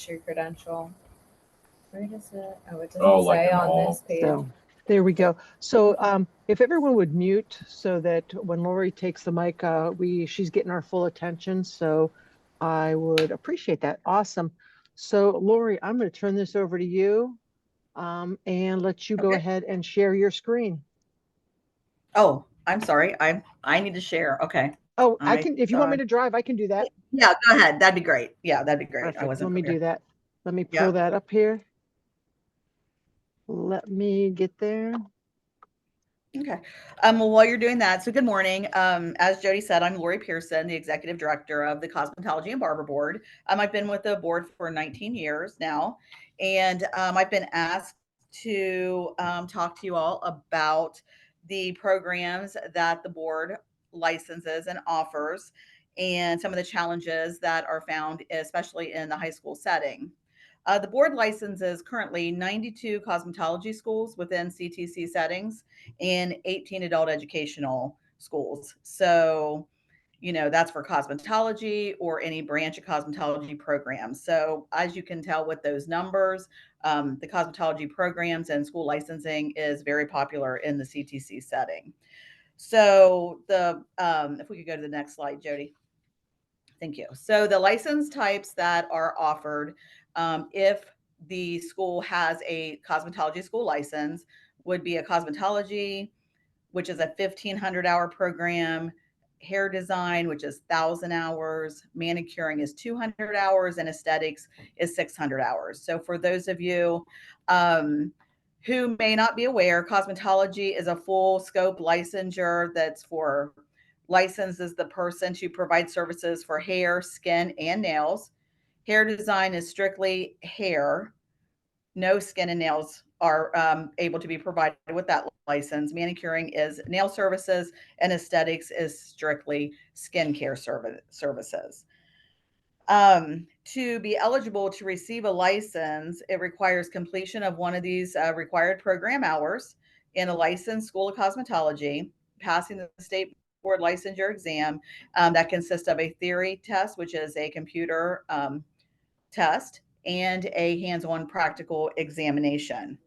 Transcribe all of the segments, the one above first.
your credential. Where does it? Oh, it Oh, doesn't like say in on this all. page. So there we go. So if everyone would mute so that when Lori takes the mic, she's getting our full attention. So I would appreciate that. Awesome. So Lori, I'm going to turn this over to you and let you go Okay. ahead and share your screen. Oh, I'm sorry. I need to share. Okay. Oh, I I can, if you want thought, me to drive, I can do that. yeah, go ahead. That'd be great. Yeah, that'd be great. I Perfect. Let wasn't me do prepared. that. Let me pull Yep. that up here. Let me get there. Okay. Well, while you're doing that, so good morning. As Jody said, I'm Lori Pearson, the executive director of the Cosmetology and Barber Board. I've been with the board for 19 years now, and I've been asked to talk to you all about the programs that the board licenses and offers, and some of the challenges that are found, especially in the high school setting. The board licenses currently 92 cosmetology schools within CTC settings and 18 adult educational schools. So, that's for cosmetology or any branch of cosmetology programs. So, as you can tell with those numbers, the cosmetology programs and school licensing is very popular in the CTC setting. So, if we could go to the next slide, Jody. Thank you. So the license types that are offered, if the school has a cosmetology school license, would be a cosmetology, which is a 1,500-hour program, hair design, which is 1,000 hours, manicuring is 200 hours, and aesthetics is 600 hours. So for those of you who may not be aware, cosmetology is a full scope licensure that's for licensed as the person to provide services for hair, skin, and nails. Hair design is strictly hair. No skin and nails are able to be provided with that license. Manicuring is nail services, and aesthetics is strictly skincare services. To be eligible to receive a license, it requires completion of one of these required program hours in a licensed school of cosmetology, passing the state board licensure exam that consists of a theory test, which is a computer test, and a hands-on practical examination.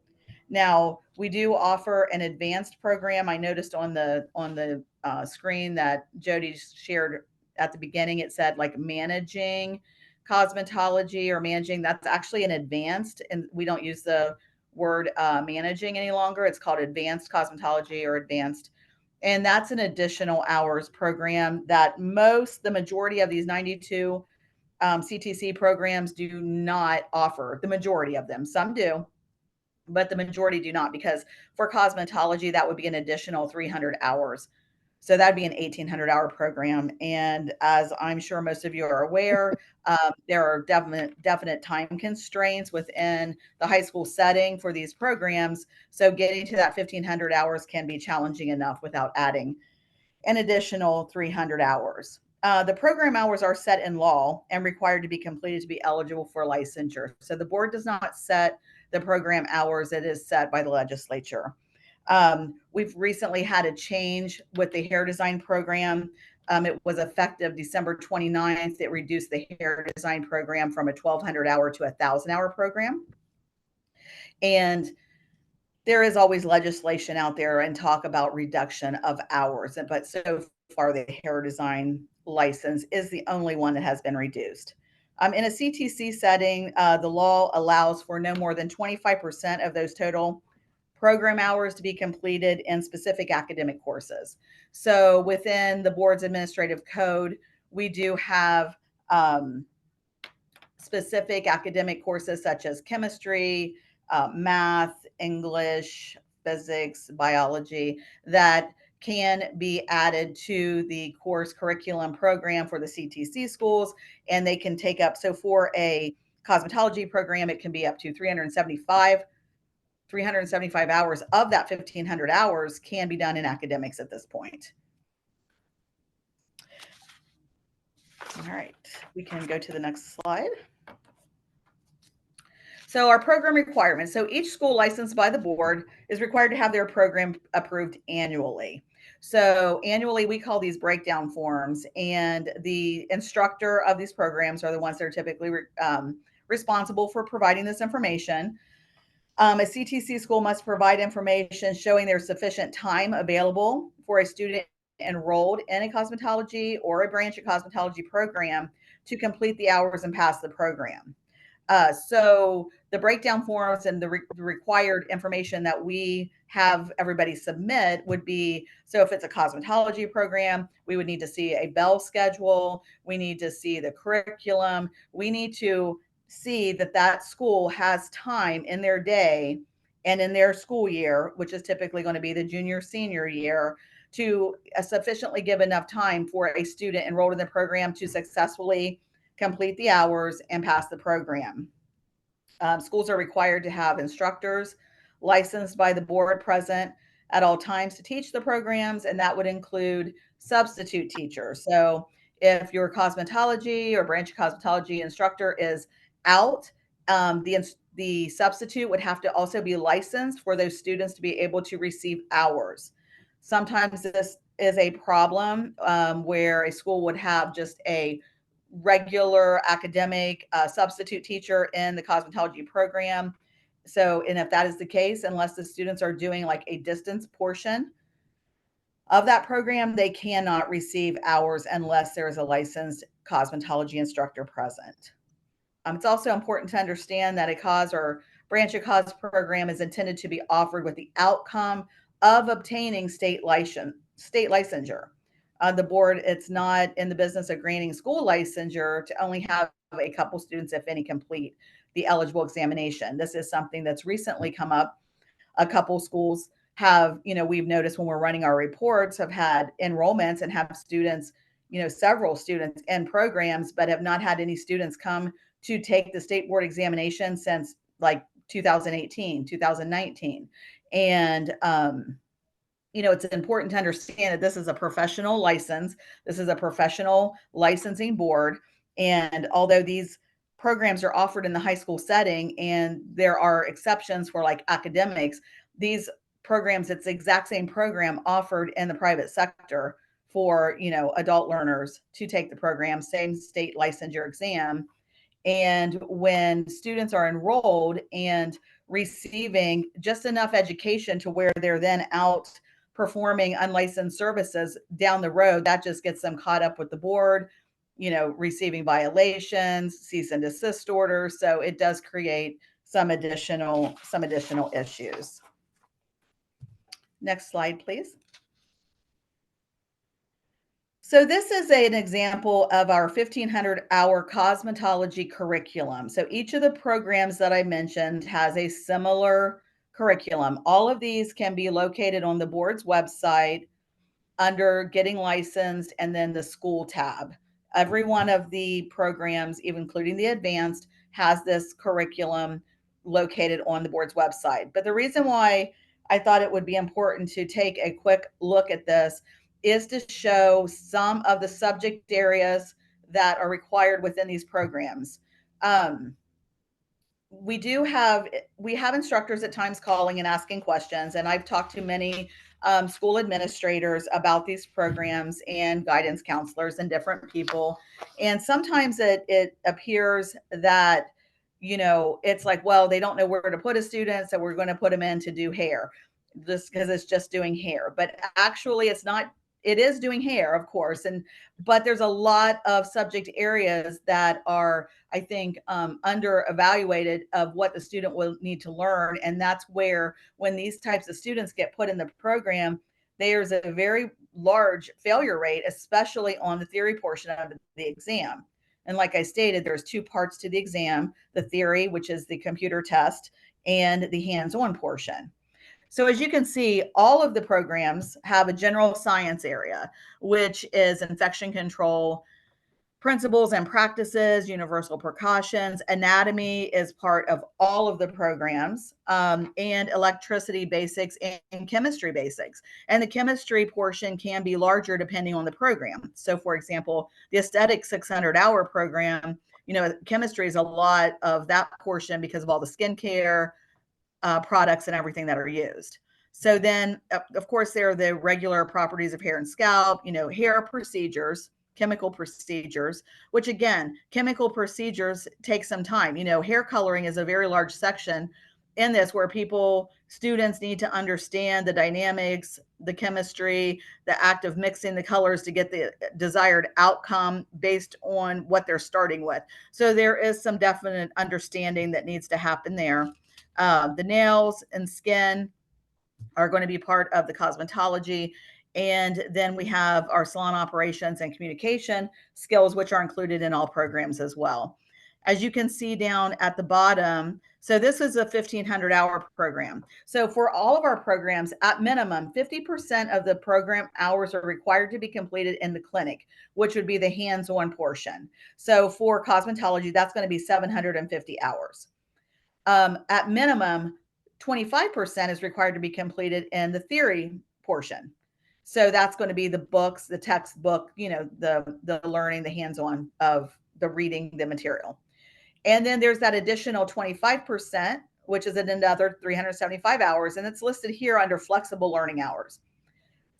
Now, we do offer an advanced program. I noticed on the screen that Jody shared at the beginning, it said like managing cosmetology or managing. That's actually an advanced, and we don't use the word managing any longer. It's called advanced cosmetology or advanced. And that's an additional hours program that the majority of these 92 CTC programs do not offer. The majority of them, some do, but the majority do not, because for cosmetology that would be an additional 300 hours, so that'd be an 1,800-hour program. And as I'm sure most of you are aware, there are definite time constraints within the high school setting for these programs, so getting to that 1,500 hours can be challenging enough without adding an additional 300 hours. The program hours are set in law and required to be completed to be eligible for licensure. So the board does not set the program hours, it is set by the legislature. We've recently had a change with the hair design program. It was effective December 29th. It reduced the hair design program from a 1,200-hour to a 1,000-hour program. And there is always legislation out there and talk about reduction of hours, but so far the hair design license is the only one that has been reduced. In a CTC setting, the law allows for no more than 25% of those total program hours to be completed in specific academic courses. So within the board's administrative code, we do have specific academic courses such as chemistry, math, English, physics, biology that can be added to the course curriculum program for the CTC schools, and they can take up. So for a cosmetology program, it can be up to 375 hours of that 1,500 hours can be done in academics at this point. All right, we can go to the next slide. So our program requirements. So each school licensed by the board is required to have their program approved annually. So annually, we call these breakdown forms, and the instructor of these programs are the ones that are typically responsible for providing this information. A CTC school must provide information showing there's sufficient time available for a student enrolled in a cosmetology or a branch of cosmetology program to complete the hours and pass the program. So the breakdown forms and the required information that we have everybody submit would be, so if it's a cosmetology program, we would need to see a bell schedule. We need to see the curriculum. We need to see that that school has time in their day and in their school year, which is typically going to be the junior senior year, to sufficiently give enough time for a student enrolled in the program to successfully complete the hours and pass the program. Schools are required to have instructors licensed by the board present at all times to teach the programs, and that would include substitute teachers. So if your cosmetology or branch of cosmetology instructor is out, the substitute would have to also be licensed for those students to be able to receive hours. Sometimes this is a problem where a school would have just a regular academic substitute teacher in the cosmetology program. So, and if that is the case, unless the students are doing like a distance portion of that program, they cannot receive hours unless there is a licensed cosmetology instructor present. It's also important to understand that a cause or branch of cause program is intended to be offered with the outcome of obtaining state licensure. The board, it's not in the business of granting school licensure to only have a couple students, if any, complete the eligible examination. This is something that's recently come up. A couple schools have, we've noticed when we're running our reports, have had enrollments and have students, several students in programs, but have not had any students come to take the state board examination since like 2018, 2019. And, it's important to understand that this is a professional license. This is a professional licensing board. And although these programs are offered in the high school setting and there are exceptions for like academics, these programs, it's the exact same program offered in the private sector for, adult learners to take the program, same state licensure exam. And when students are enrolled and receiving just enough education to where they're then out performing unlicensed services down the road, that just gets them caught up with the board, receiving violations, cease and desist orders. So it does create some additional issues. Next slide, please. So this is an example of our 1,500-hour cosmetology curriculum. So each of the programs that I mentioned has a similar curriculum. All of these can be located on the board's website under Getting Licensed and then the School tab. Every one of the programs, even including the advanced, has this curriculum located on the board's website. But the reason why I thought it would be important to take a quick look at this is to show some of the subject areas that are required within these programs. We have instructors at times calling and asking questions, and I've talked to many school administrators about these programs and guidance counselors and different people. And sometimes it appears that, it's like, well, they don't know where to put a student, so we're going to put them in to do hair just because it's just doing hair. But actually it's not. It is doing hair, of course, but there's a lot of subject areas that are, I think, under evaluated of what the student will need to learn. And that's where, when these types of students get put in the program, there's a very large failure rate, especially on the theory portion of the exam. And like I stated, there's two parts to the exam: the theory, which is the computer test, and the hands-on portion. So as you can see, all of the programs have a general science area, which is infection control, principles and practices, universal precautions. Anatomy is part of all of the programs, and electricity basics and chemistry basics. And the chemistry portion can be larger depending on the program. So for example, the aesthetic 600-hour program, chemistry is a lot of that portion because of all the skincare products and everything that are used. So then, of course, there are the regular properties of hair and scalp, hair procedures, chemical procedures, which again, chemical procedures take some time. Hair coloring is a very large section in this where students need to understand the dynamics, the chemistry, the act of mixing the colors to get the desired outcome based on what they're starting with. So there is some definite understanding that needs to happen there. The nails and skin are going to be part of the cosmetology. And then we have our salon operations and communication skills, which are included in all programs as well. As you can see down at the bottom, so this is a 1,500-hour program. So for all of our programs, at minimum, 50% of the program hours are required to be completed in the clinic, which would be the hands-on portion. So for cosmetology, that's going to be 750 hours. At minimum, 25% is required to be completed in the theory portion. So that's going to be the books, the textbook, the learning, the hands-on of the reading the material. And then there's that additional 25%, which is another 375 hours, and it's listed here under flexible learning hours.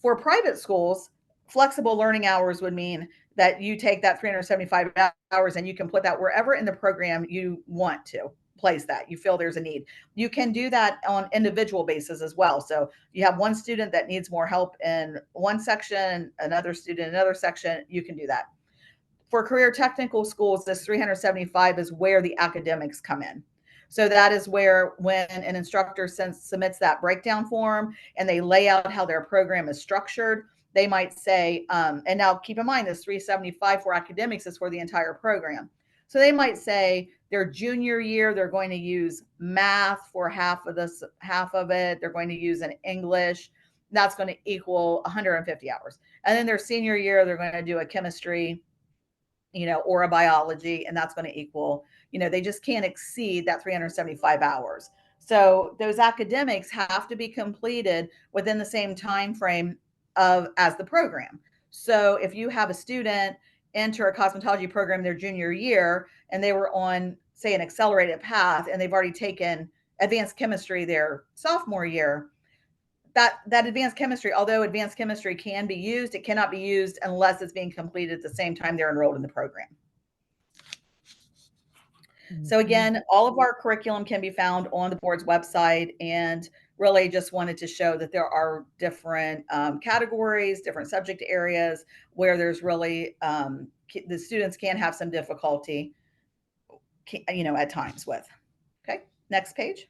For private schools, flexible learning hours would mean that you take that 375 hours and you can put that wherever in the program you want to place that. You feel there's a need. You can do that on individual basis as well. So you have one student that needs more help in one section, another student in another section, you can do that. For career technical schools, this 375 is where the academics come in. So that is where when an instructor submits that breakdown form and they lay out how their program is structured, they might say, and now keep in mind this 375 for academics is for the entire program. So they might say their junior year, they're going to use math for half of it. They're going to use an English. That's going to equal 150 hours. And then their senior year, they're going to do a chemistry, or a biology, and that's going to equal, they just can't exceed that 375 hours. So those academics have to be completed within the same time frame as the program. So if you have a student enter a cosmetology program their junior year and they were on, say, an accelerated path and they've already taken advanced chemistry their sophomore year, that advanced chemistry, although advanced chemistry can be used, it cannot be used unless it's being completed at the same time they're enrolled in the program. So again, all of our curriculum can be found on the board's website, and really just wanted to show that there are different categories, different subject areas where there's really, the students can have some difficulty, at times with. Okay, next page.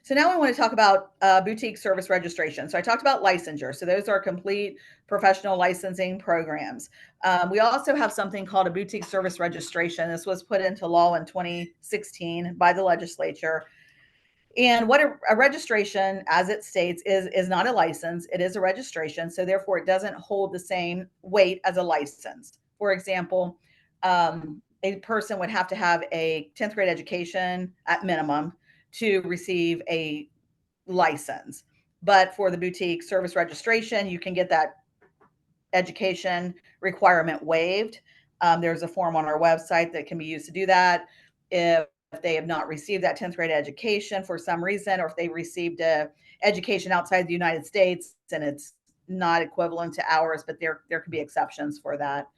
So now I want to talk about boutique service registration. So I talked about licensure. So those are complete professional licensing programs. We also have something called a boutique service registration. This was put into law in 2016 by the legislature. And what a registration, as it states, is not a license. It is a registration. So therefore, it doesn't hold the same weight as a license. For example, a person would have to have a 10th grade education at minimum to receive a license. But for the boutique service registration, you can get that education requirement waived. There's a form on our website that can be used to do that. If they have not received that 10th grade education for some reason, or if they received a education outside the United States and it's not equivalent to ours, but there could be exceptions for that.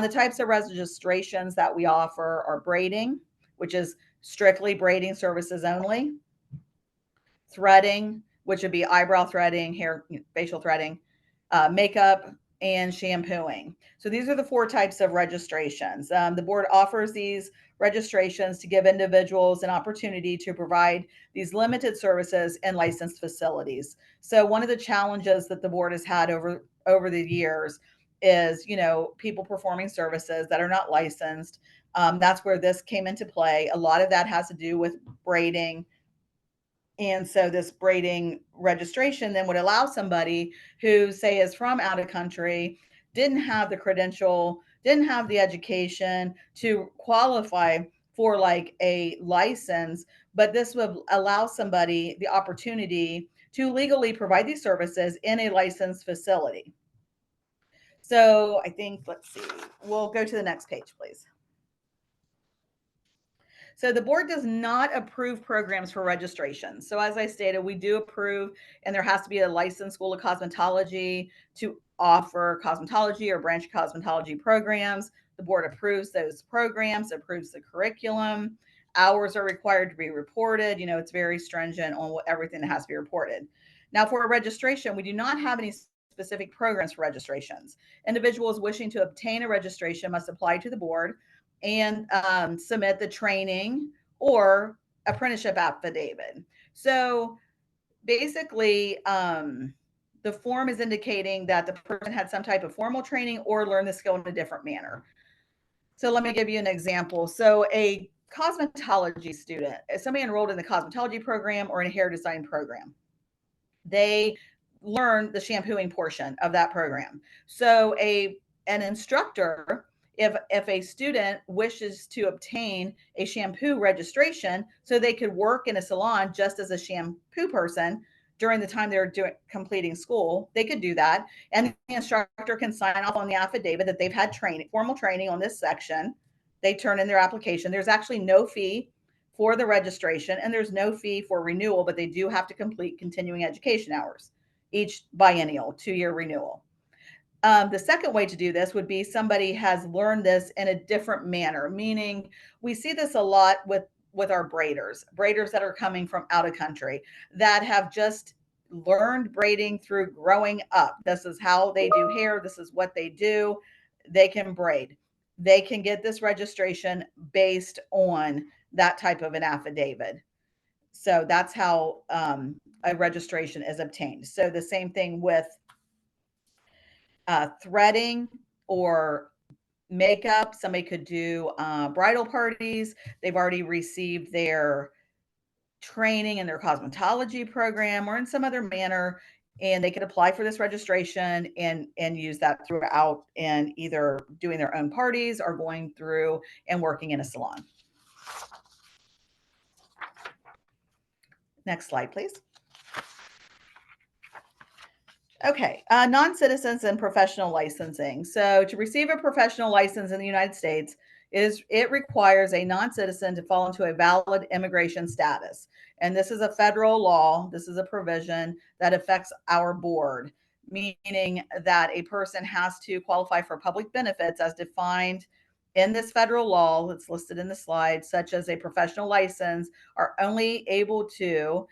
The types of registrations that we offer are braiding, which is strictly braiding services only. Threading, which would be eyebrow threading, hair, facial threading, makeup, and shampooing. So these are the 4 types of registrations. The board offers these registrations to give individuals an opportunity to provide these limited services in licensed facilities. So one of the challenges that the board has had over the years is, people performing services that are not licensed. That's where this came into play. A lot of that has to do with braiding. And so this braiding registration then would allow somebody who, say, is from out of country, didn't have the credential, didn't have the education to qualify for like a license, but this would allow somebody the opportunity to legally provide these services in a licensed facility. So I think, let's see, we'll go to the next page, please. So the board does not approve programs for registration. So as I stated, we do approve, and there has to be a licensed school of cosmetology to offer cosmetology or branch cosmetology programs. The board approves those programs, approves the curriculum. Hours are required to be reported. It's very stringent on everything that has to be reported. Now, for a registration, we do not have any specific programs for registrations. Individuals wishing to obtain a registration must apply to the board and submit the training or apprenticeship affidavit. So basically, the form is indicating that the person had some type of formal training or learned the skill in a different manner. So let me give you an example. So a cosmetology student, somebody enrolled in the cosmetology program or in a hair design program, they learn the shampooing portion of that program. So an instructor, if a student wishes to obtain a shampoo registration so they could work in a salon just as a shampoo person during the time they're completing school, they could do that. And the instructor can sign off on the affidavit that they've had formal training on this section. They turn in their application. There's actually no fee for the registration, and there's no fee for renewal, but they do have to complete continuing education hours each biennial 2-year renewal. The second way to do this would be somebody has learned this in a different manner, meaning we see this a lot with our braiders that are coming from out of country that have just learned braiding through growing up. This is how they do hair. This is what they do. They can braid. They can get this registration based on that type of an affidavit. So that's how a registration is obtained. So the same thing with threading or makeup. Somebody could do bridal parties. They've already received their training in their cosmetology program or in some other manner, and they could apply for this registration and use that throughout in either doing their own parties or going through and working in a salon. Next slide, please. Okay, non-citizens and professional licensing. So to receive a professional license in the United States, it requires a non-citizen to fall into a valid immigration status. And this is a federal law. This is a provision that affects our board, meaning that a person has to qualify for public benefits as defined in this federal law that's listed in the slide, such as a professional license, are only able to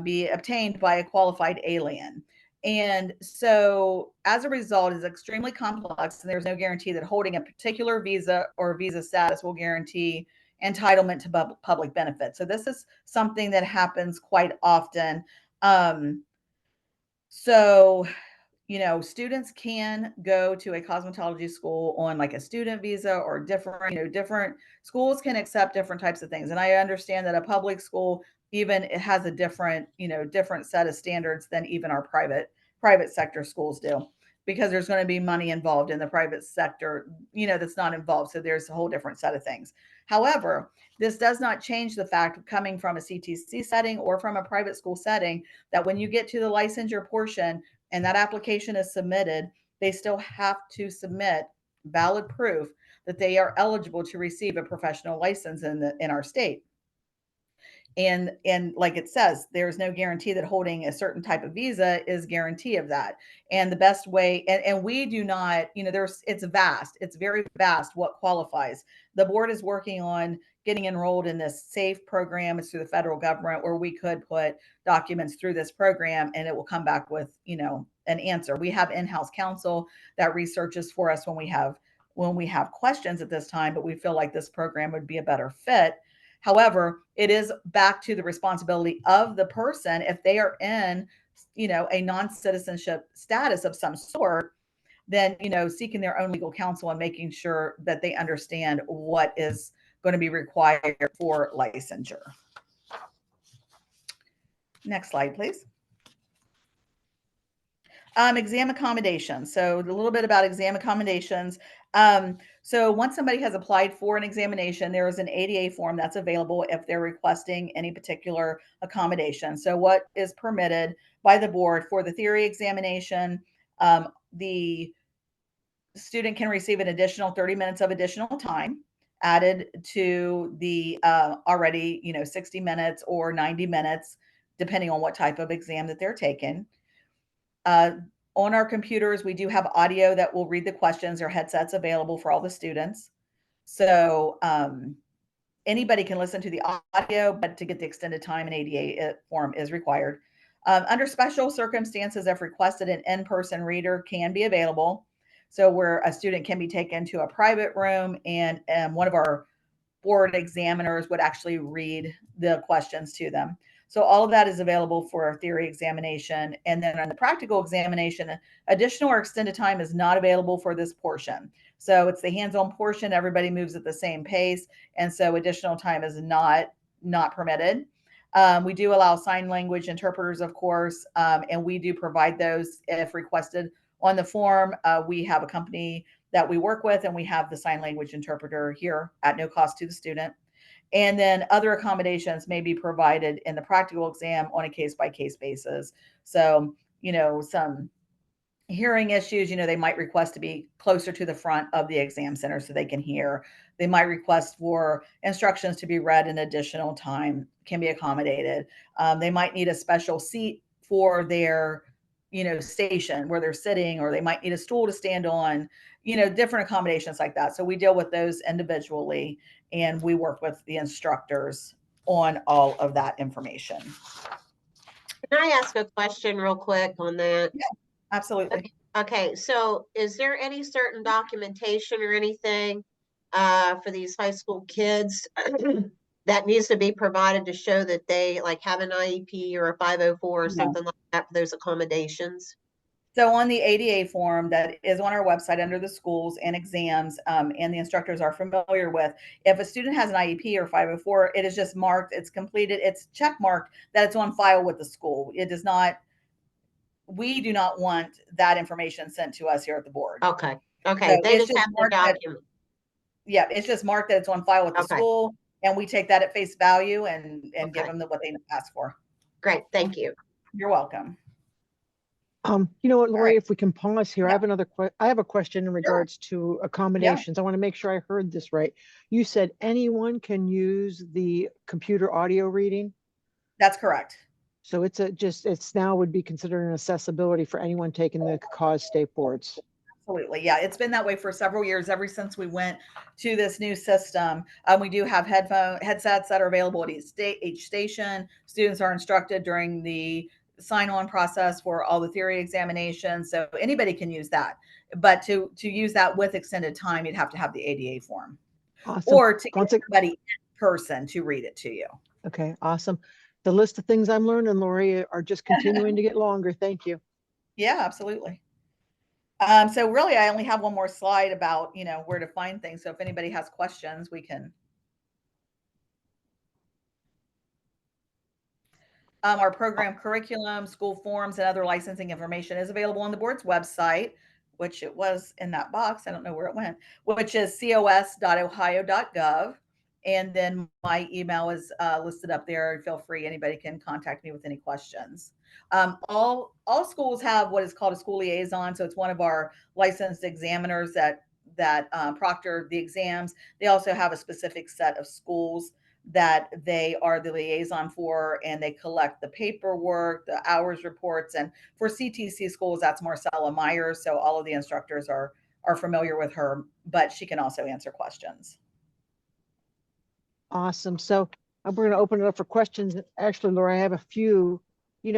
be obtained by a qualified alien. And so as a result, it's extremely complex, and there's no guarantee that holding a particular visa or visa status will guarantee entitlement to public benefits. So this is something that happens quite often. So students can go to a cosmetology school on like a student visa or different schools can accept different types of things. And I understand that a public school even it has a different set of standards than even our private sector schools do, because there's going to be money involved in the private sector, that's not involved. So there's a whole different set of things. However, this does not change the fact of coming from a CTC setting or from a private school setting that when you get to the licensure portion, and that application is submitted, they still have to submit valid proof that they are eligible to receive a professional license in our state. And like it says, there's no guarantee that holding a certain type of visa is guarantee of that. And the best way, and we do not, it's vast, it's very vast what qualifies. The board is working on getting enrolled in this SAFE program. It's through the federal government, where we could put documents through this program and it will come back with an answer. We have in-house counsel that researches for us when we have questions at this time, but we feel like this program would be a better fit. However, it is back to the responsibility of the person if they are in, a non-citizenship status of some sort, then, seeking their own legal counsel and making sure that they understand what is going to be required for licensure. Next slide, please. Exam accommodations. So a little bit about exam accommodations. So once somebody has applied for an examination, there is an ADA form that's available if they're requesting any particular accommodation. So what is permitted by the board for the theory examination, the student can receive an additional 30 minutes of additional time added to the already, 60 minutes or 90 minutes, depending on what type of exam that they're taking. Uh, on our computers, we do have audio that will read the questions or headsets available for all the students. So anybody can listen to the audio, but to get the extended time, an ADA form is required. Under special circumstances, if requested, an in-person reader can be available. So where a student can be taken to a private room and one of our board examiners would actually read the questions to them. So all of that is available for a theory examination. And then on the practical examination, additional or extended time is not available for this portion. So it's the hands-on portion. Everybody moves at the same pace. And so additional time is not permitted. We do allow sign language interpreters, of course, and we do provide those if requested on the form. We have a company that we work with, and we have the sign language interpreter here at no cost to the student. And then other accommodations may be provided in the practical exam on a case by case basis. So, some hearing issues, they might request to be closer to the front of the exam center so they can hear. They might request for instructions to be read in additional time, can be accommodated. They might need a special seat for their, station where they're sitting, or they might need a stool to stand on, different accommodations like that. So we deal with those individually, and we work with the instructors on all of that information. Can I ask a question real quick on that? Yeah, absolutely. Okay, so is there any certain documentation or anything for these high school kids that needs to be provided to show that they like have an IEP or a 504 or No. something like that for those accommodations? So on the ADA form that is on our website under the schools and exams, and the instructors are familiar with, if a student has an IEP or 504, it is just marked, it's completed, it's check marked that it's on file with the school. It does not, we do not want that information sent to us here at the board. Okay, So okay, they it's just just have their marked that, document. yeah, it's just marked that it's on file with the Okay. school, and we take that at face value and give Okay. them what they ask for. Great, thank you. You're welcome. You know what, Lori, right. if we can pause here, I have I have a question in regards to accommodations. I want to make sure I heard this right. You said anyone can use the computer audio reading? That's correct. So it's now would be considered an accessibility for anyone taking the cause state boards. Absolutely. Yeah. It's been that way for several years, ever since we went to this new system. We do have headsets that are available at each station. Students are instructed during the sign-on process for all the theory examinations. So anybody can use that. But to use that with extended time, you'd have to have the ADA form. Awesome. Or to get somebody in person to read it to you. Okay, awesome. The list of things I'm learning, Lori, are just continuing to get longer. Thank you. Yeah, absolutely. So really, I only have one more slide about, where to find things. So if anybody has questions, we can. Our program curriculum, school forms, and other licensing information is available on the board's website, which it was in that box. I don't know where it went, which is cos.ohio.gov. And then my email is listed up there. Feel free, anybody can contact me with any questions. All schools have what is called a school liaison. So it's one of our licensed examiners that proctor the exams. They also have a specific set of schools that they are the liaison for, and they collect the paperwork, the hours reports. And for CTC schools, that's Marcella Myers. So all of the instructors are familiar with her, but she can also answer questions. Awesome. So we're going to open it up for questions. Actually, Laura, I have a few. You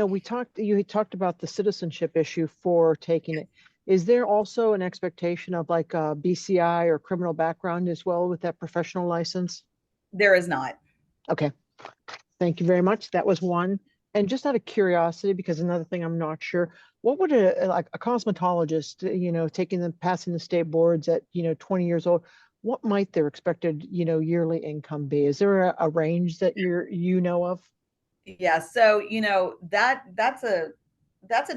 had talked about the citizenship issue for taking it. Is there also an expectation of like a BCI or criminal background as well with that professional license? There is not. Okay. Thank you very much. That was one. And just out of curiosity, because another thing I'm not sure, what would a cosmetologist, passing the state boards at, 20 years old, what might their expected, yearly income be? Is there a range that you know of? Yeah. So, that's a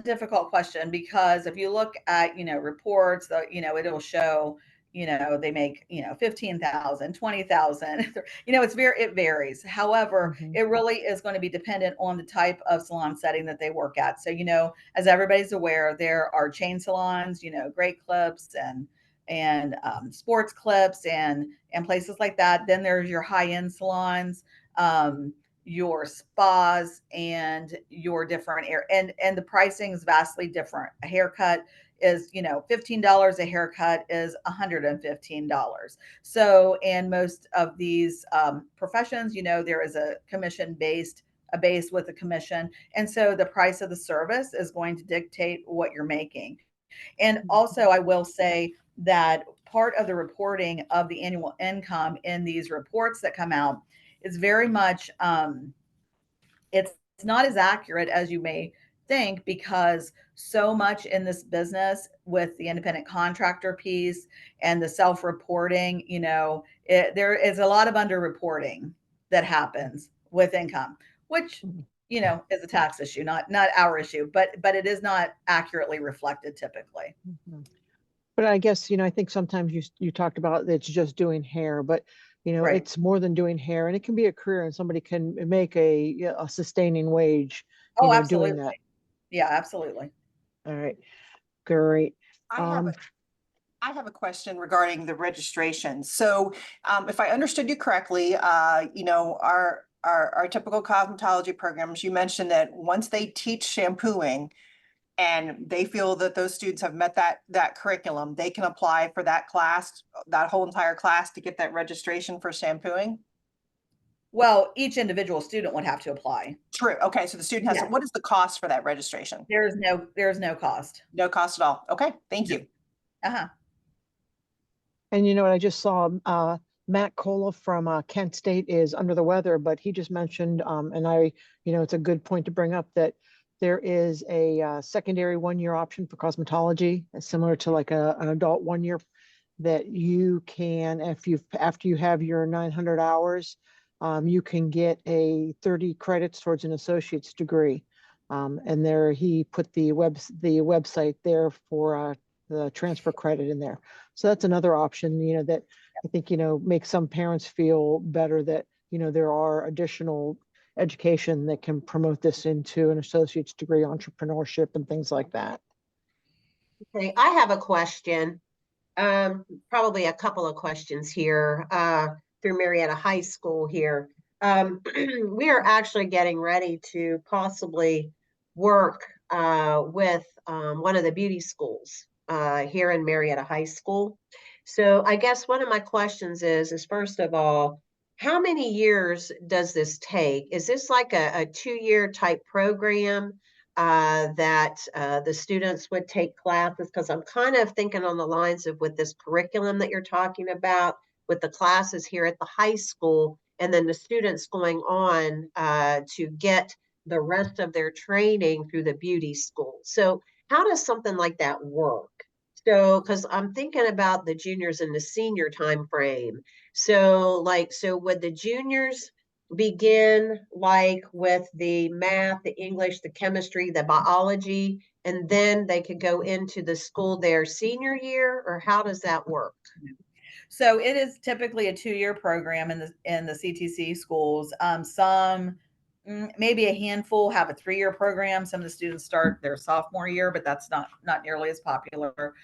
difficult question, because if you look at, reports, it'll show, they make, 15,000, 20,000. It varies. However, it really is going to be dependent on the type of salon setting that they work at. So, as everybody's aware, there are chain salons, Great Clips and sports clips and places like that. Then there's your high end salons, your spas, and your different air and the pricing is vastly different. A haircut is, $15. A haircut is $115. So in most of these professions, there is a commission based a base with a commission, and so the price of the service is going to dictate what you're making. And also, I will say that part of the reporting of the annual income in these reports that come out is very much, it's not as accurate as you may think, because so much in this business with the independent contractor piece and the self-reporting, there is a lot of underreporting that happens with income, which is a tax issue, not our issue, but it is not accurately reflected typically. Mhm. But I guess, I think sometimes you talked about it's just doing hair, but Right. it's more than doing hair, and it can be a career, and somebody can make a sustaining wage, Oh, doing absolutely. that. Yeah, absolutely. All right, great. I have a I have a question regarding the registration. So, if I understood you correctly, our typical cosmetology programs, you mentioned that once they teach shampooing and they feel that those students have met that curriculum, they can apply for that class, that whole entire class, to get that registration for shampooing. Well, each individual student would have to apply. True. Okay, so the student has to, Yeah. what is the cost for that registration? There's no cost. No cost at all. Okay, thank you. Uh-huh. And what I just saw, Matt Cola from Kent State is under the weather, but he just mentioned, and it's a good point to bring up, that there is a secondary 1-year option for cosmetology, similar to like an adult 1 year, that you can, after you have your 900 hours, you can get a 30 credits towards an associate's degree. And there he put the website there for the transfer credit in there. So that's another option, that I think, makes some parents feel better that, there are additional education that can promote this into an associate's degree, entrepreneurship and things like that. Okay, I have a question. Probably a couple of questions here, through Marietta High School here. We are actually getting ready to possibly work with one of the beauty schools here in Marietta High School. So I guess one of my questions is first of all, how many years does this take? Is this like a 2-year type program that the students would take classes? Because I'm kind of thinking on the lines of with this curriculum that you're talking about, with the classes here at the high school, and then the students going on to get the rest of their training through the beauty school. So how does something like that work? So, because I'm thinking about the juniors and the senior time frame. So would the juniors begin like with the math, the English, the chemistry, the biology, and then they could go into the school their senior year, or how does that work? So it is typically a 2-year program in the CTC schools. Some, maybe a handful, have a 3-year program. Some of the students start their sophomore year, but that's not nearly as popular.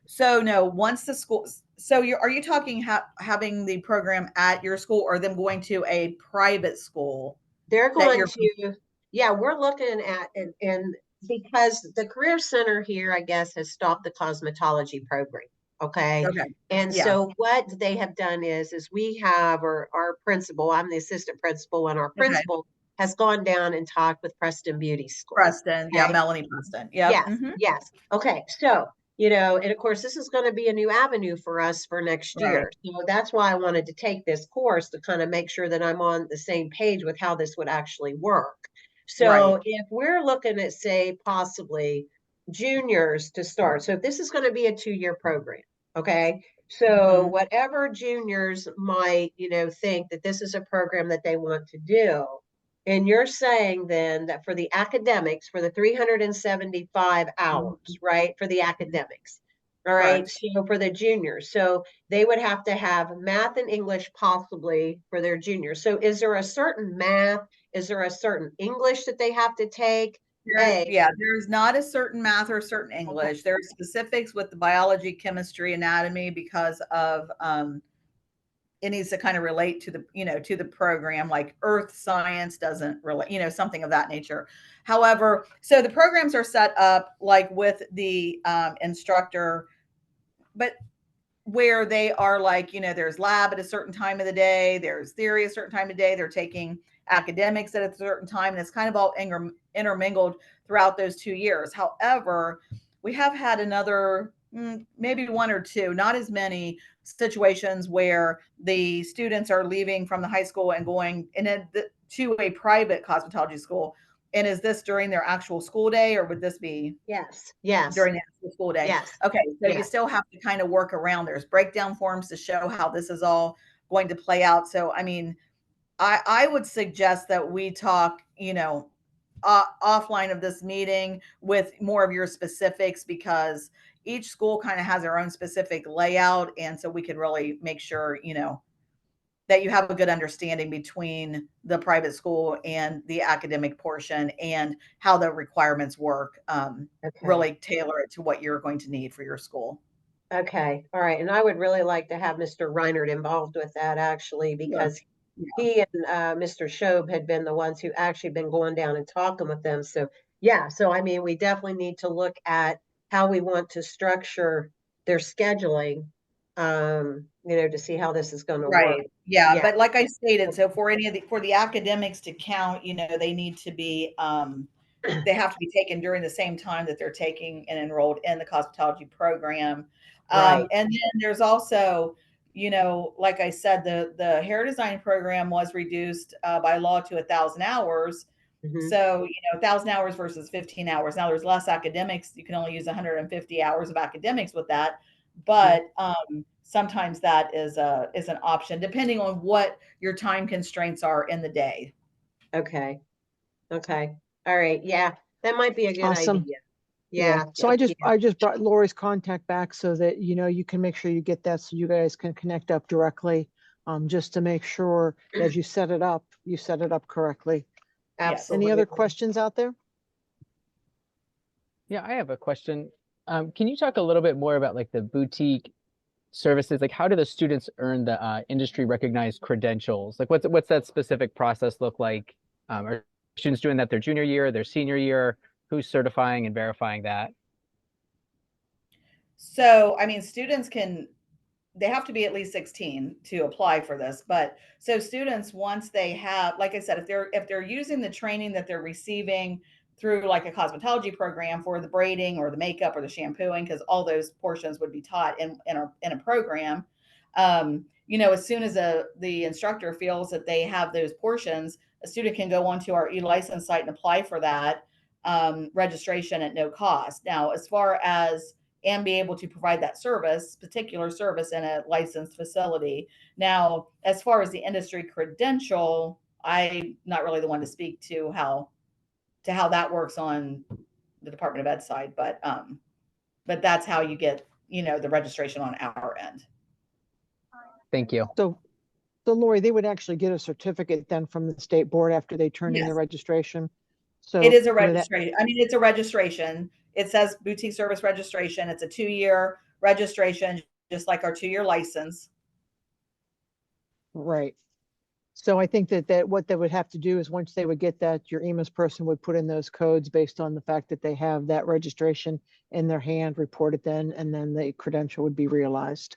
So no, once the school, so are you talking having the program at your school, or them going to a private school? They're going to, yeah, we're looking at, and because the Career Center here, I guess, has stopped the cosmetology program. Okay. Okay. And Yeah. so what they have done is we have our principal, I'm the assistant principal, and our Okay. principal has gone down and talked with Preston Beauty School. Preston. Yeah. Okay? Melanie Preston. Yeah. Yes, yes. Okay, so, and of course, this is going to be a new avenue for us for next Right. year. So that's why I wanted to take this course to kind of make sure that I'm on the same page with how this would actually work. So Right. if we're looking at, say, possibly juniors to start, so if this is going to be a 2-year program, okay? So Mhm. whatever juniors might, think that this is a program that they want to do, and you're saying then that for the academics, for the 375 hours, right, for the academics, all right, Correct. so for the juniors, so they would have to have math and English possibly for their juniors. So is there a certain math? Is there a certain English that they have to take? A. There's not a certain math or certain English. There are specifics with the biology, chemistry, anatomy because of it needs to kind of relate to the, to the program, like earth science doesn't relate, something of that nature. However, so the programs are set up like with the instructor, but where they are like, there's lab at a certain time of the day, there's theory at a certain time of day, they're taking academics at a certain time, and it's kind of all intermingled throughout those 2 years. However, we have had another maybe one or two, not as many situations where the students are leaving from the high school and going to a private cosmetology school. And is this during their actual school day, or would this be Yes. during the actual school day? Yes. Okay, so you Yes. still have to kind of work around. There's breakdown forms to show how this is all going to play out. So, I mean, I would suggest that we talk, offline of this meeting with more of your specifics, because each school kind of has their own specific layout. And so we could really make sure, that you have a good understanding between the private school and the academic portion and how the requirements work. Okay. Really tailor it to what you're going to need for your school. Okay. All right. And I would really like to have Mr. Reinert involved with that, actually, because Yeah. he and Mr. Shobe had been the ones who actually been going down and talking with them. So yeah, so I mean, we definitely need to look at how we want to structure their scheduling, to see how this is going to work. Right. Yeah. Yeah. But like I stated, so for for the academics to count, they need to be, they have to be taken during the same time that they're taking and enrolled in the cosmetology program. Right. And then there's also, like I said, the hair design program was reduced by law to 1,000 hours. Mhm. So, 1,000 hours versus 15 hours. Now there's less academics. You can only use 150 hours of academics with that. But sometimes that is an option depending on what your time constraints are in the day. Okay. Okay. All right. Yeah. That might be a good Awesome. idea. Yeah. So I just brought Lori's contact back so that, you can make sure you get that so you guys can connect up directly, just to make sure as you set it up correctly. Absolutely. Any other questions out there? Yeah, I have a question. Can you talk a little bit more about like the boutique services? Like, how do the students earn the industry recognized credentials? Like, what's that specific process look like? Are students doing that their junior year, their senior year? Who's certifying and verifying that? So, I mean, they have to be at least 16 to apply for this. But so students, once they have, like I said, if they're using the training that they're receiving through like a cosmetology program for the braiding or the makeup or the shampooing, because all those portions would be taught in a program. As soon as the instructor feels that they have those portions, a student can go onto our e-license site and apply for that registration at no cost. Now, as far as and be able to provide that particular service in a licensed facility. Now, as far as the industry credential, I'm not really the one to speak to how that works on the Department of Ed side, but that's how you get, the registration on our end. Thank you. So Lori, they would actually get a certificate then from the state board after they turn in Yes. their registration. So It is a registration. I mean, it's a registration. It says boutique service registration. It's a 2-year registration, just like our 2-year license. Right. So I think that what they would have to do is once they would get that, your EMIS person would put in those codes based on the fact that they have that registration in their hand, report it then, and then the credential would be realized.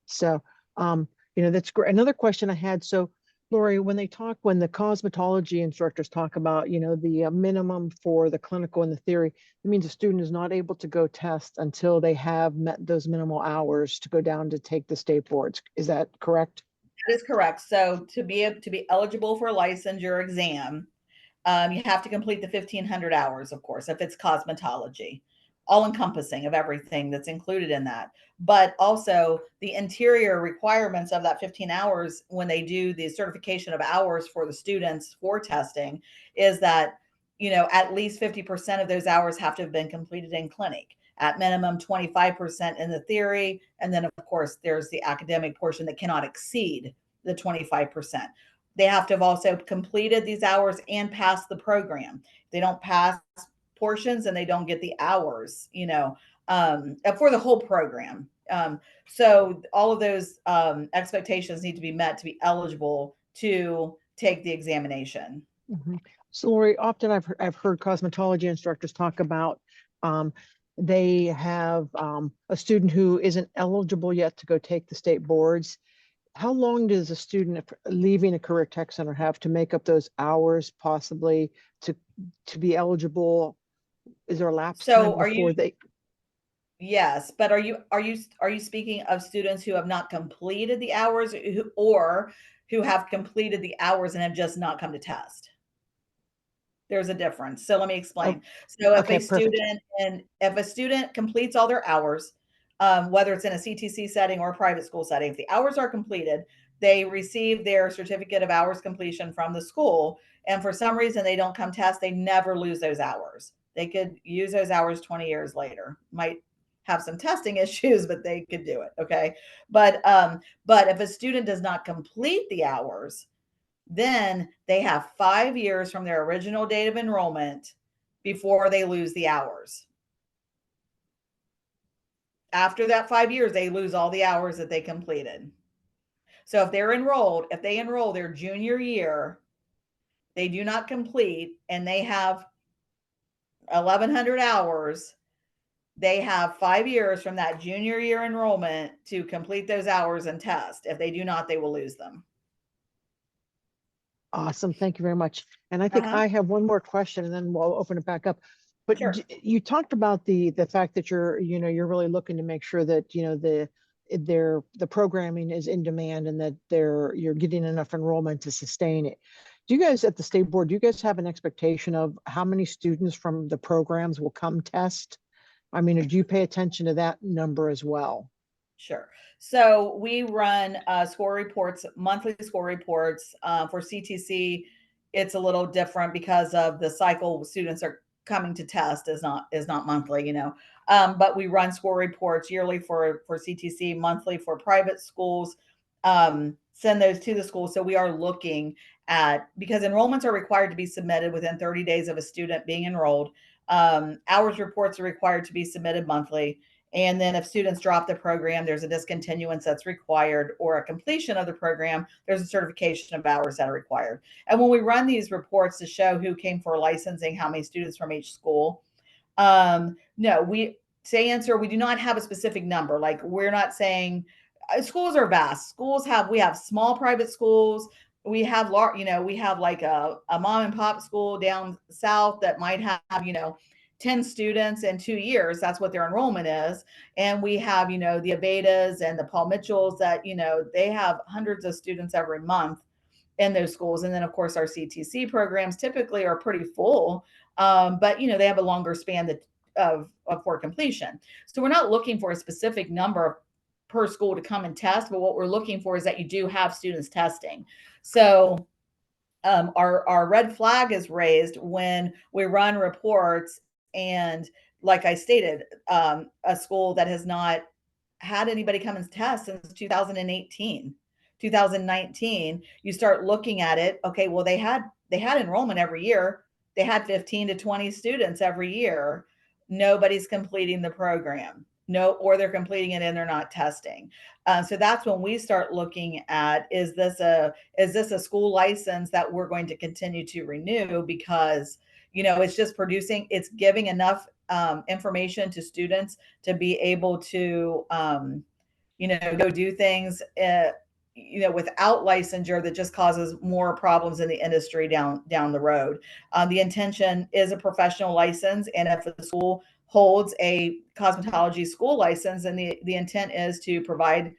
So, that's great. Another question I had. So Lori, when the cosmetology instructors talk about, the minimum for the clinical and the theory, it means a student is not able to go test until they have met those minimal hours to go down to take the state boards. Is that correct? That is correct. So to be eligible for a licensure exam, you have to complete the 1,500 hours, of course, if it's cosmetology, all encompassing of everything that's included in that. But also the interior requirements of that 15 hours when they do the certification of hours for the students for testing is that, at least 50% of those hours have to have been completed in clinic, at minimum 25% in the theory. And then, of course, there's the academic portion that cannot exceed the 25%. they have to have also completed these hours and passed the program. If they don't pass portions and they don't get the hours, for the whole program. So all of those expectations need to be met to be eligible to take the examination. Mhm. So Lori, often I've heard cosmetology instructors talk about um, they have a student who isn't eligible yet to go take the state boards. How long does a student leaving a career tech center have to make up those hours possibly to be eligible? Is there a lapse time So are you before they? Yes, but are you speaking of students who have not completed the hours or who have completed the hours and have just not come to test? There's a difference. So let me Oh, explain. So okay, perfect. if a student completes all their hours, whether it's in a CTC setting or a private school setting, if the hours are completed, they receive their certificate of hours completion from the school. And for some reason they don't come test, they never lose those hours. They could use those hours 20 years later. Might have some testing issues, but they could do it. Okay. But if a student does not complete the hours, then they have 5 years from their original date of enrollment before they lose the hours. After that 5 years, they lose all the hours that they completed. So if they enroll their junior year, they do not complete and they have 1,100 hours, they have 5 years from that junior year enrollment to complete those hours and test. If they do not, they will lose them. Awesome. Thank you very much. And I think Uh-huh. I have one more question and then we'll open it back up. But Sure. you talked about the fact that you're really looking to make sure that, the programming is in demand and that you're getting enough enrollment to sustain it. Do you guys at the state board, do you guys have an expectation of how many students from the programs will come test? I mean, do you pay attention to that number as well? Sure. So we run score reports, monthly score reports. For CTC, it's a little different because of the cycle students are coming to test is not monthly. But we run score reports yearly for CTC, monthly for private schools. Send those to the school. So we are looking at, because enrollments are required to be submitted within 30 days of a student being enrolled. Hours reports are required to be submitted monthly. And then if students drop the program, there's a discontinuance that's required, or a completion of the program, there's a certification of hours that are required. And when we run these reports to show who came for licensing, how many students from each school, no, to answer, we do not have a specific number. Like, we're not saying schools are vast. We have small private schools. We have large, we have like a mom and pop school down south that might have, 10 students in 2 years. That's what their enrollment is. And we have, the Avedas and the Paul Mitchells that, they have hundreds of students every month in those schools. And then, of course, our CTC programs typically are pretty full, but they have a longer span of for completion. So we're not looking for a specific number per school to come and test, but what we're looking for is that you do have students testing. So our red flag is raised when we run reports, and like I stated, a school that has not had anybody come and test since 2018, 2019, you start looking at it. Okay, well, they had enrollment every year. They had 15 to 20 students every year. Nobody's completing the program. No, or they're completing it and they're not testing. So that's when we start looking at, is this a school license that we're going to continue to renew? Because it's giving enough information to students to be able to go do things without licensure that just causes more problems in the industry down the road. The intention is a professional license, and if the school holds a cosmetology school license, and the intent is to provide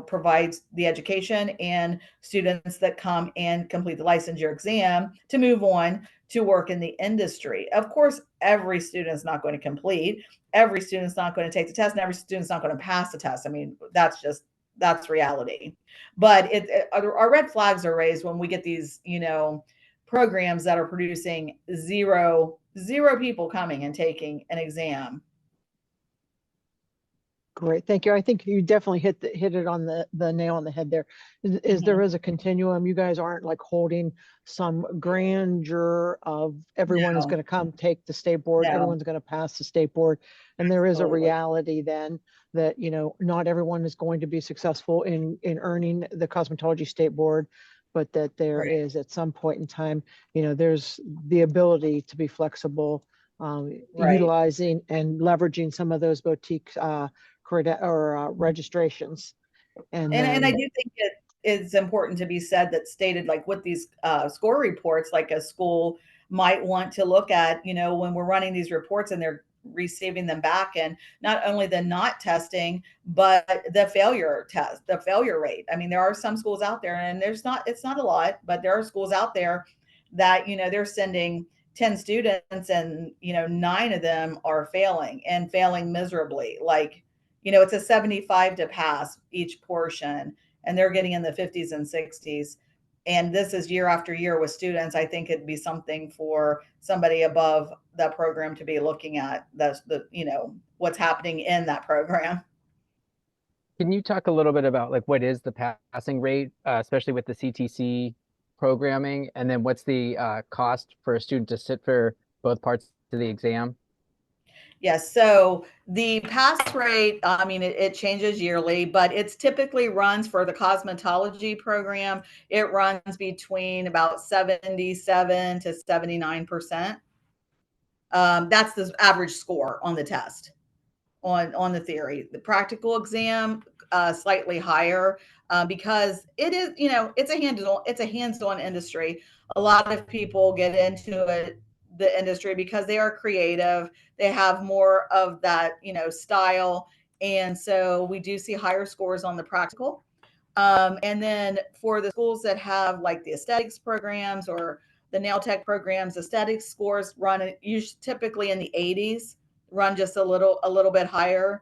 provides the education and students that come and complete the licensure exam to move on to work in the industry. Of course, every student's not going to complete, every student's not going to take the test, and every student's not going to pass the test. I mean, that's reality. But our red flags are raised when we get these, programs that are producing zero people coming and taking an exam. Great, thank you. I think you definitely hit it on the nail on the head there. There is a continuum. You guys aren't like holding some grandeur of everyone is No, going to come take the state board, no, everyone's going to pass the state board. And there is a absolutely. reality then that, not everyone is going to be successful in earning the cosmetology state board, but that there Right. is at some point in time, there's the ability to be flexible, Right. utilizing and leveraging some of those boutique registrations. And And I then, do think it is important to be said that stated like with these score reports, like a school might want to look at, when we're running these reports and they're receiving them back, and not only the not testing, but the the failure rate. I mean, there are some schools out there, and it's not a lot, but there are schools out there that, they're sending 10 students and, 9 of them are failing and failing miserably. Like, it's a 75 to pass each portion, and they're getting in the 50s and 60s. And this is year after year with students. I think it'd be something for somebody above that program to be looking at. That's what's happening in that program. Can you talk a little bit about like what is the passing rate, especially with the CTC programming, and then what's the cost for a student to sit for both parts of the exam? Yes. So the pass rate, I mean, it changes yearly, but it's typically runs for the cosmetology program. It runs between about 77 to 79%. That's the average score on the test, on the theory. The practical exam, slightly higher, because it is, it's a hands-on industry. A lot of people get into the industry because they are creative. They have more of that, style. And so we do see higher scores on the practical. And then for the schools that have like the aesthetics programs or the nail tech programs, aesthetics scores run usually typically in the 80s, run just a little bit higher.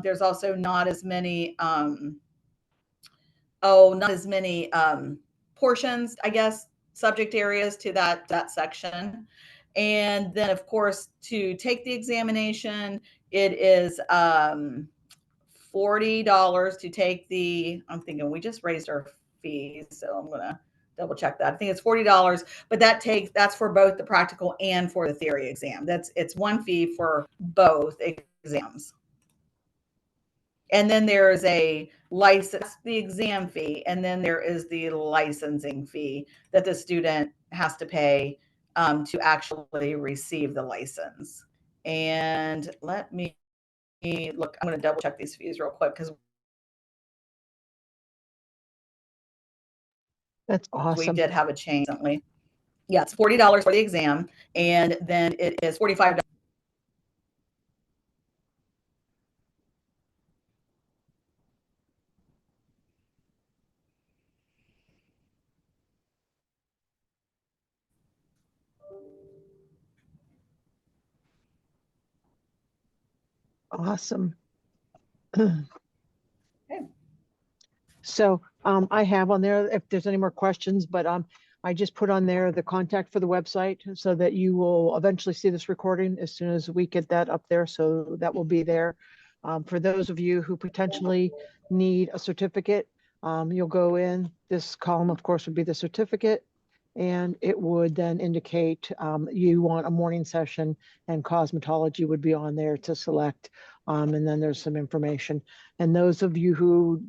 There's also not as many portions, I guess, subject areas to that section. And then of course to take the examination, it is $40 to take I'm thinking we just raised our fees, so I'm gonna double check that. I think it's $40, but that's for both the practical and for the theory exam. It's one fee for both exams. And then there is a license, the exam fee, and then there is the licensing fee that the student has to pay to actually receive the license. And let me look, I'm going to double check these fees real quick because that's we awesome. did have a change recently. Yeah, it's $40 for the exam, and then it is $45. Awesome. Okay. So I have on there if there's any more questions, but I just put on there the contact for the website so that you will eventually see this recording as soon as we get that up there. So that will be there. For those of you who potentially need a certificate, you'll go in. This column, of course, would be the certificate. And it would then indicate you want a morning session, and cosmetology would be on there to select. And then there's some information. And those of you who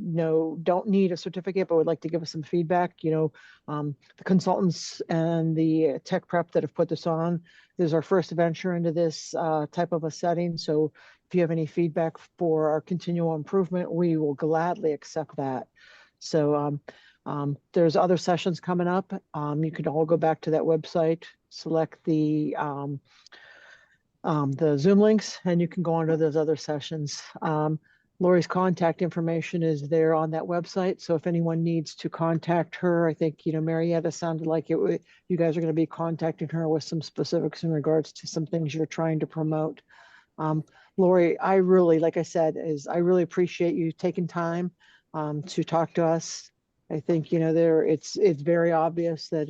don't need a certificate but would like to give us some feedback, the consultants and the tech prep that have put this on, this is our first venture into this type of a setting. So if you have any feedback for our continual improvement, we will gladly accept that. So there's other sessions coming up. You can all go back to that website, select the Zoom links, and you can go on to those other sessions. Lori's contact information is there on that website. So if anyone needs to contact her, I think, Marietta sounded like you guys are going to be contacting her with some specifics in regards to some things you're trying to promote. Lori, I really, like I said, I really appreciate you taking time to talk to us. I think, it's very obvious that,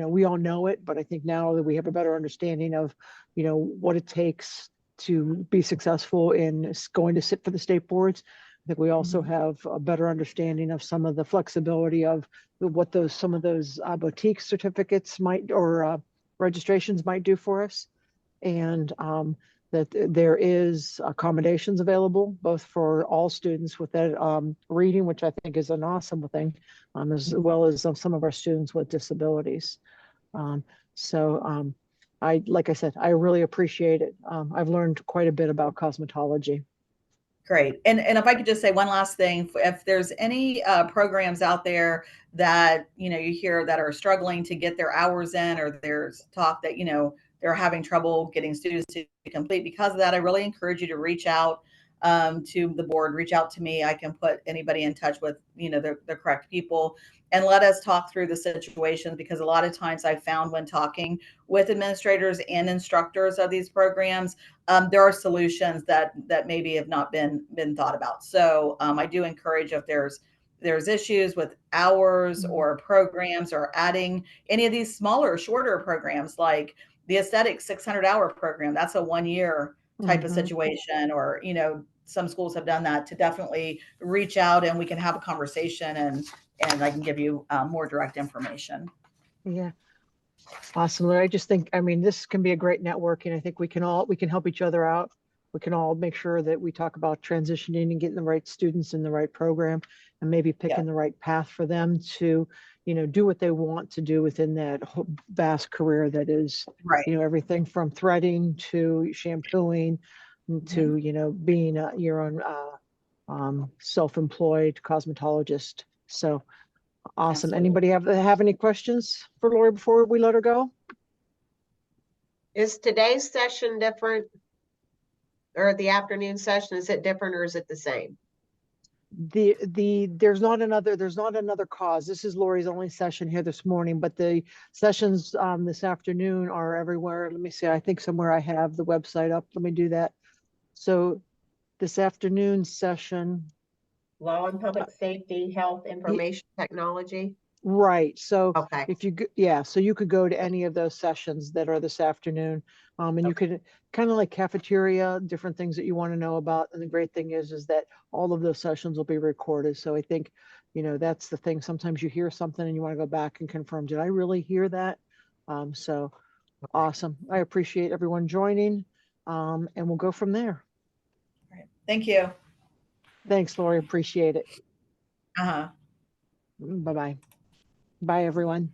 we all know it, but I think now that we have a better understanding of, what it takes to be successful in going to sit for the state boards. I think we also Mhm. have a better understanding of some of the flexibility of what some of those boutique certificates might or registrations might do for us. And that there is accommodations available both for all students with that reading, which I think is an awesome thing, as well as some of our students with disabilities. Um, so like I said, I really appreciate it. I've learned quite a bit about cosmetology. Great. And if I could just say one last thing, if there's any programs out there that, you hear that are struggling to get their hours in, or there's talk that, they're having trouble getting students to complete because of that, I really encourage you to reach out to the board, reach out to me. I can put anybody in touch with, the correct people, and let us talk through the situations, because a lot of times I found when talking with administrators and instructors of these programs, there are solutions that maybe have not been thought about. So I do encourage, if there's issues with hours or programs, or adding any of these smaller, shorter programs like the aesthetic 600-hour program. That's a 1 year type of situation, or some schools have done that, to definitely reach out and we can have a conversation, and I can give you more direct information. Yeah. Awesome. I just think, I mean, this can be a great networking. I think we can help each other out. We can all make sure that we talk about transitioning and getting the right students in the right program, and maybe picking the right path for them to, do what they want to do within that vast career that is, Right. everything from threading to shampooing to, being your own self-employed cosmetologist. So awesome. Absolutely. Anybody have any questions for Lori before we let her go? Is today's session different? Or the afternoon session, is it different or is it the same? There's not another cause. This is Lori's only session here this morning, but the sessions this afternoon are everywhere. Let me see. I think somewhere I have the website up. Let me do that. So this afternoon session, Law and Public Safety, Health Information Technology? right. So Okay. if you so you could go to any of those sessions that are this afternoon, and you could kind of like cafeteria, different things that you want to know about. And the great thing is that all of those sessions will be recorded. So I think, that's the thing. Sometimes you hear something and you want to go back and confirm, did I really hear that? So awesome. I appreciate everyone joining, and we'll go from there. All right. Thank you. Thanks, Lori. Appreciate it. Uh-huh. Bye-bye. Bye, everyone.